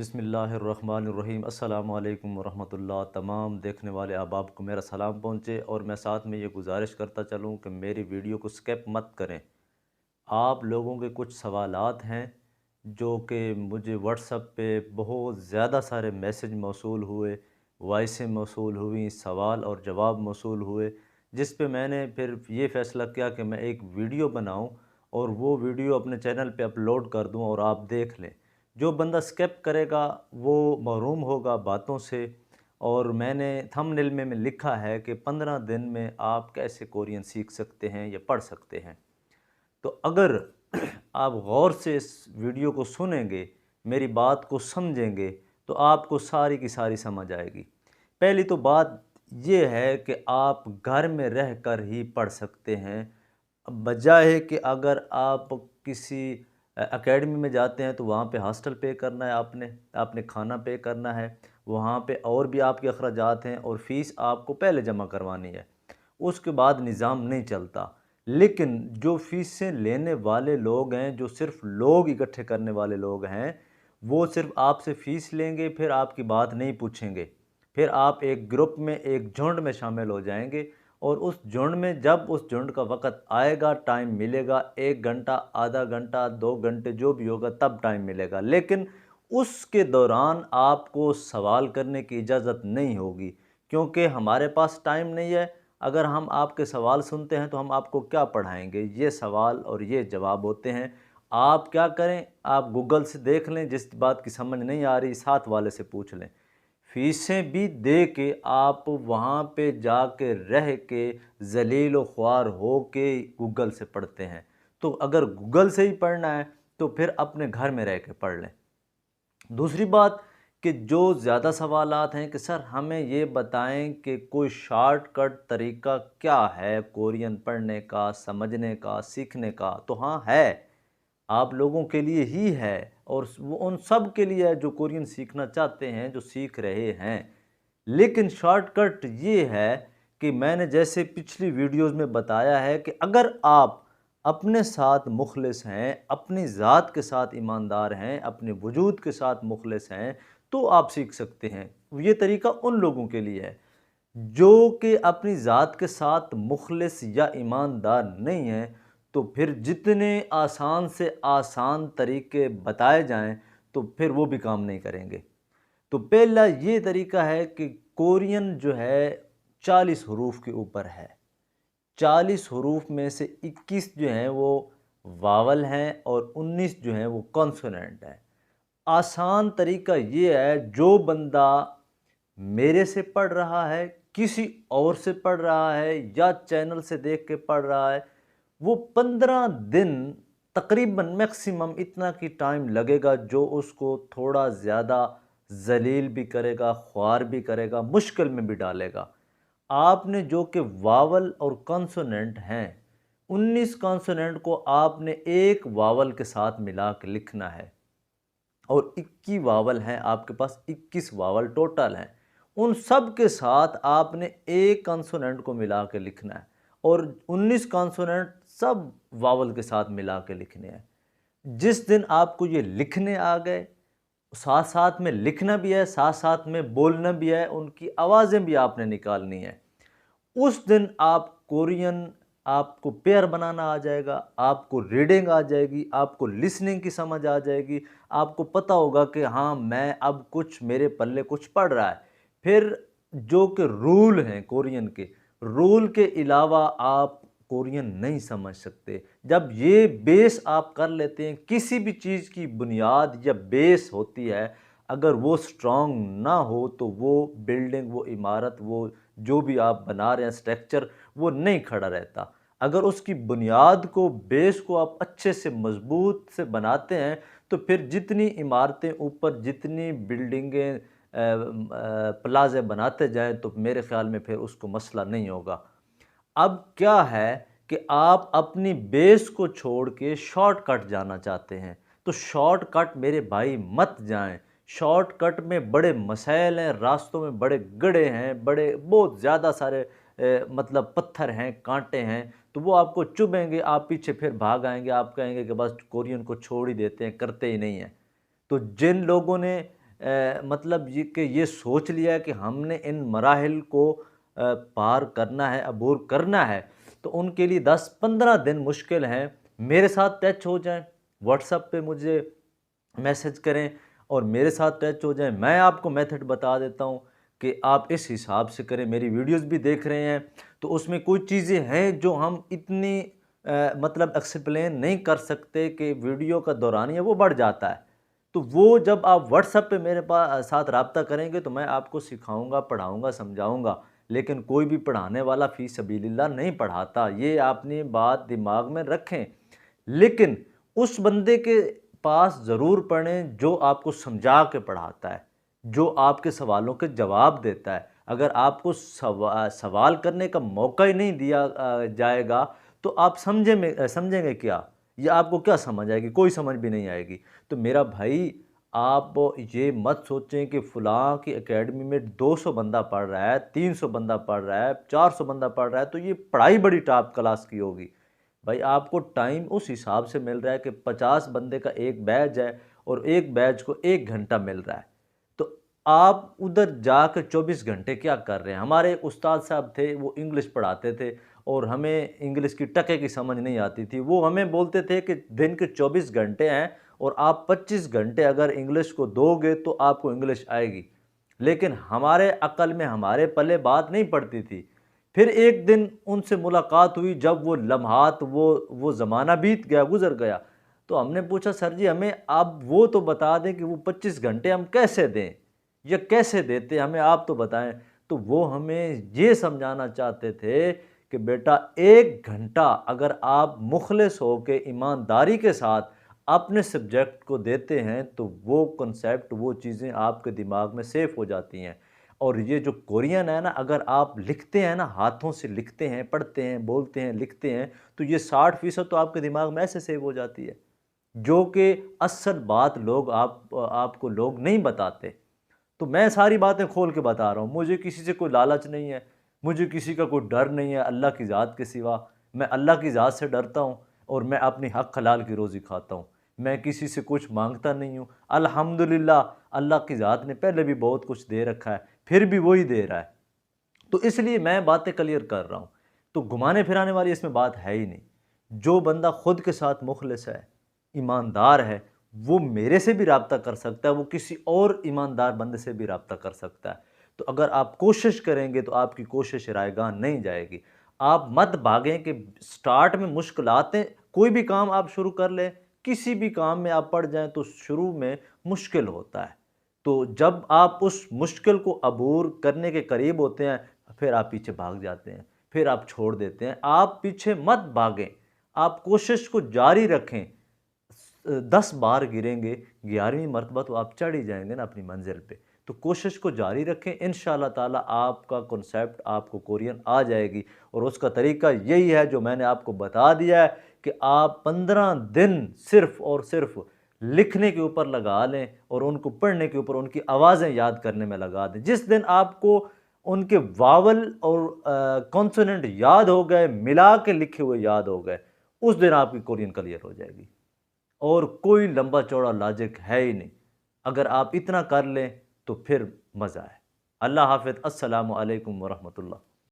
बिस्मिल्लाहिर्रहमानिर्रहीम अस्सलामु अलैकुम वरहमतुल्लाह। तमाम देखने वाले अहबाब को मेरा सलाम पहुँचे और मैं साथ में ये गुजारिश करता चलूँ कि मेरी वीडियो को स्किप मत करें। आप लोगों के कुछ सवालात हैं जो कि मुझे व्हाट्सएप पे बहुत ज़्यादा सारे मैसेज मौसूल हुए, वॉइसें मौसूल हुई, सवाल और जवाब मौसूल हुए, जिस पे मैंने फिर ये फ़ैसला किया कि मैं एक वीडियो बनाऊँ और वो वीडियो अपने चैनल पे अपलोड कर दूँ और आप देख लें। जो बंदा स्किप करेगा वो महरूम होगा बातों से। और मैंने थंबनेल में लिखा है कि 15 दिन में आप कैसे कोरियन सीख सकते हैं या पढ़ सकते हैं। तो अगर आप गौर से इस वीडियो को सुनेंगे, मेरी बात को समझेंगे, तो आपको सारी की सारी समझ आएगी। पहली तो बात ये है कि आप घर में रहकर ही पढ़ सकते हैं, बजाय कि अगर आप किसी एकेडमी में जाते हैं तो वहाँ पे हॉस्टल पे करना है, आपने आपने खाना पे करना है, वहाँ पे और भी आपके अखराजात हैं और फ़ीस आपको पहले जमा करवानी है, उसके बाद निज़ाम नहीं चलता। लेकिन जो फ़ीसें लेने वाले लोग हैं, जो सिर्फ़ लोग इकट्ठे करने वाले लोग हैं, वो सिर्फ़ आपसे फ़ीस लेंगे, फिर आपकी बात नहीं पूछेंगे। फिर आप एक ग्रुप में, एक झुंड में शामिल हो जाएंगे और उस झुंड में जब उस झुंड का वक़्त आएगा, टाइम मिलेगा, 1 घंटा, आधा घंटा, 2 घंटे जो भी होगा तब टाइम मिलेगा। लेकिन उसके दौरान आपको सवाल करने की इजाज़त नहीं होगी, क्योंकि हमारे पास टाइम नहीं है। अगर हम आपके सवाल सुनते हैं तो हम आपको क्या पढ़ाएँगे? ये सवाल और ये जवाब होते हैं। आप क्या करें, आप गूगल से देख लें, जिस बात की समझ नहीं आ रही साथ वाले से पूछ लें। फ़ीसें भी दे के आप वहाँ पे जाके रह के ज़लील व ख्वार हो के गूगल से पढ़ते हैं। तो अगर गूगल से ही पढ़ना है तो फिर अपने घर में रह के पढ़ लें। दूसरी बात कि जो ज़्यादा सवालात हैं कि सर हमें ये बताएं कि कोई शॉर्टकट तरीका क्या है कोरियन पढ़ने का, समझने का, सीखने का, तो हाँ है, आप लोगों के लिए ही है और वो उन सब के लिए है जो कोरियन सीखना चाहते हैं, जो सीख रहे हैं। लेकिन शॉर्टकट ये है कि मैंने जैसे पिछली वीडियोज़ में बताया है कि अगर आप अपने साथ मुखलिस हैं, अपनी ज़ात के साथ ईमानदार हैं, अपने वजूद के साथ मुखलिस हैं, तो आप सीख सकते हैं। ये तरीका उन लोगों के लिए है जो कि अपनी ज़ात के साथ मुखलिस या ईमानदार नहीं हैं। तो फिर जितने आसान से आसान तरीके बताए जाएं तो फिर वो भी काम नहीं करेंगे। तो पहला ये तरीका है कि कोरियन जो है 40 हरूफ के ऊपर है। 40 हरूफ में से 21 जो हैं वो वावल हैं और 19 जो हैं वो कॉन्सोनेंट हैं। आसान तरीका ये है, जो बंदा मेरे से पढ़ रहा है, किसी और से पढ़ रहा है या चैनल से देख के पढ़ रहा है, वो 15 दिन तकरीबन मैक्सिमम इतना की टाइम लगेगा जो उसको थोड़ा ज़्यादा ज़लील भी करेगा, ख्वार भी करेगा, मुश्किल में भी डालेगा। आपने जो कि वावल और कॉन्सोनेंट हैं, 19 कॉन्सोनेंट को आपने एक वावल के साथ मिला के लिखना है और 21 वावल हैं, आपके पास 21 वावल टोटल हैं। उन सब के साथ आपने एक कॉन्सोनेंट को मिला के लिखना है और 19 कॉन्सोनेंट सब वावल के साथ मिला के लिखने हैं। जिस दिन आपको ये लिखने आ गए, साथ साथ में लिखना भी है, साथ साथ में बोलना भी है, उनकी आवाज़ें भी आपने निकालनी है, उस दिन आप कोरियन, आपको पेयर बनाना आ जाएगा, आपको रीडिंग आ जाएगी, आपको लिसनिंग की समझ आ जाएगी, आपको पता होगा कि हाँ मैं अब कुछ मेरे पल्ले कुछ पड़ रहा है। फिर जो कि रूल हैं कोरियन के, रूल के अलावा आप कोरियन नहीं समझ सकते। जब ये बेस आप कर लेते हैं, किसी भी चीज़ की बुनियाद या बेस होती है, अगर वो स्ट्रॉन्ग ना हो तो वो बिल्डिंग, वो इमारत, वो जो भी आप बना रहे हैं स्ट्रक्चर, वो नहीं खड़ा रहता। अगर उसकी बुनियाद को, बेस को आप अच्छे से मजबूत से बनाते हैं तो फिर जितनी इमारतें ऊपर, जितनी बिल्डिंगें, प्लाजे बनाते जाएं तो मेरे ख्याल में फिर उसको मसला नहीं होगा। अब क्या है कि आप अपनी बेस को छोड़ के शॉर्टकट जाना चाहते हैं, तो शॉर्टकट मेरे भाई मत जाएं। शॉर्टकट में बड़े मसाइल हैं, रास्तों में बड़े गड्ढे हैं, बड़े बहुत ज़्यादा सारे मतलब पत्थर हैं, कांटे हैं, तो वो आपको चुभेंगे, आप पीछे फिर भाग आएंगे, आप कहेंगे कि बस कोरियन को छोड़ ही देते हैं, करते ही नहीं हैं। तो जिन लोगों ने मतलब ये सोच लिया है कि हमने इन मराहिल को पार करना है, अबूर करना है, तो उनके लिए 10-15 दिन मुश्किल हैं। मेरे साथ टच हो जाएं, व्हाट्सएप पे मुझे मैसेज करें और मेरे साथ टच हो जाएं। मैं आपको मेथड बता देता हूं कि आप इस हिसाब से करें। मेरी वीडियोस भी देख रहे हैं तो उसमें कुछ चीज़ें हैं जो हम इतनी मतलब एक्सप्लेन नहीं कर सकते कि वीडियो का दौरानिया वो बढ़ जाता है। तो वो जब आप व्हाट्सएप पे मेरे साथ रब्ता करेंगे तो मैं आपको सिखाऊंगा, पढ़ाऊंगा, समझाऊंगा। लेकिन कोई भी पढ़ाने वाला फ़ी सबीलिल्लाह नहीं पढ़ाता, ये आपने बात दिमाग में रखें। लेकिन उस बंदे के पास ज़रूर पढ़ें जो आपको समझा के पढ़ाता है, जो आपके सवालों के जवाब देता है। अगर आपको सवाल करने का मौका ही नहीं दिया जाएगा तो आप समझेंगे क्या? या आपको क्या समझ आएगी? कोई समझ भी नहीं आएगी। तो मेरा भाई, आप ये मत सोचें कि फ़लाँ की एकेडमी में 200 बंदा पढ़ रहा है, 300 बंदा पढ़ रहा है, 400 बंदा पढ़ रहा है तो ये पढ़ाई बड़ी टॉप क्लास की होगी। भाई आपको टाइम उस हिसाब से मिल रहा है कि 50 बंदे का एक बैच है और एक बैच को 1 घंटा मिल रहा है। तो आप उधर जाकर 24 घंटे क्या कर रहे हैं? हमारे एक उस्ताद साहब थे, वो इंग्लिश पढ़ाते थे और हमें इंग्लिश की टके की समझ नहीं आती थी। वो हमें बोलते थे कि दिन के 24 घंटे हैं और आप 25 घंटे अगर इंग्लिश को दोगे तो आपको इंग्लिश आएगी। लेकिन हमारे अक़ल में, हमारे पल्ले बात नहीं पड़ती थी। फिर एक दिन उनसे मुलाकात हुई, जब वो लम्हात, वो ज़माना बीत गया, गुज़र गया। तो हमने पूछा, सर जी हमें आप वो तो बता दें कि वो 25 घंटे हम कैसे दें या कैसे देते, हमें आप तो बताएं। तो वो हमें ये समझाना चाहते थे कि बेटा 1 घंटा अगर आप मुखलिस हो के ईमानदारी के साथ अपने सब्जेक्ट को देते हैं तो वो कॉन्सेप्ट, वो चीज़ें आपके दिमाग में सेव हो जाती हैं। और ये जो कोरियन है ना, अगर आप लिखते हैं ना, हाथों से लिखते हैं, पढ़ते हैं, बोलते हैं, लिखते हैं, तो ये 60% तो आपके दिमाग में ऐसे सेव हो जाती है, जो कि असल बात आपको लोग नहीं बताते। तो मैं सारी बातें खोल के बता रहा हूँ। मुझे किसी से कोई लालच नहीं है, मुझे किसी का कोई डर नहीं है अल्लाह की ज़ात के सिवा। मैं अल्लाह की ज़ात से डरता हूँ और मैं अपनी हक हलाल की रोज़ी खाता हूँ। मैं किसी से कुछ मांगता नहीं हूँ। अल्हम्दुलिल्लाह, अल्लाह की ज़ात ने पहले भी बहुत कुछ दे रखा है, फिर भी वही दे रहा है। तो इसलिए मैं बातें क्लियर कर रहा हूँ। तो घुमाने फिराने वाली इसमें बात है ही नहीं। जो बंदा खुद के साथ मुखलिस है, ईमानदार है, वो मेरे से भी राब्ता कर सकता है, वो किसी और ईमानदार बंदे से भी राब्ता कर सकता है। तो अगर आप कोशिश करेंगे तो आपकी कोशिश रायगान नहीं जाएगी। आप मत भागें कि स्टार्ट में मुश्किलातें, कोई भी काम आप शुरू कर लें, किसी भी काम में आप पड़ जाएँ तो शुरू में मुश्किल होता है। तो जब आप उस मुश्किल को अबूर करने के करीब होते हैं, फिर आप पीछे भाग जाते हैं, फिर आप छोड़ देते हैं। आप पीछे मत भागें, आप कोशिश को जारी रखें। 10 बार गिरेंगे, 11वीं मरतबा तो आप चढ़ ही जाएंगे ना अपनी मंजिल पे। तो कोशिश को जारी रखें, इंशाअल्लाह ताला आपका कॉन्सेप्ट, आपको कोरियन आ जाएगी। और उसका तरीका यही है जो मैंने आपको बता दिया है कि आप 15 दिन सिर्फ़ और सिर्फ़ लिखने के ऊपर लगा लें और उनको पढ़ने के ऊपर, उनकी आवाज़ें याद करने में लगा दें। जिस दिन आपको उनके वावल और कॉन्सोनेंट याद हो गए, मिला के लिखे हुए याद हो गए, उस दिन आपकी कोरियन क्लियर हो जाएगी। और कोई लंबा चौड़ा लॉजिक है ही नहीं। अगर आप इतना कर लें तो फिर मज़ा है। अल्लाह हाफ़िज़। अस्सलामु अलैकुम व रहमतुल्लाह।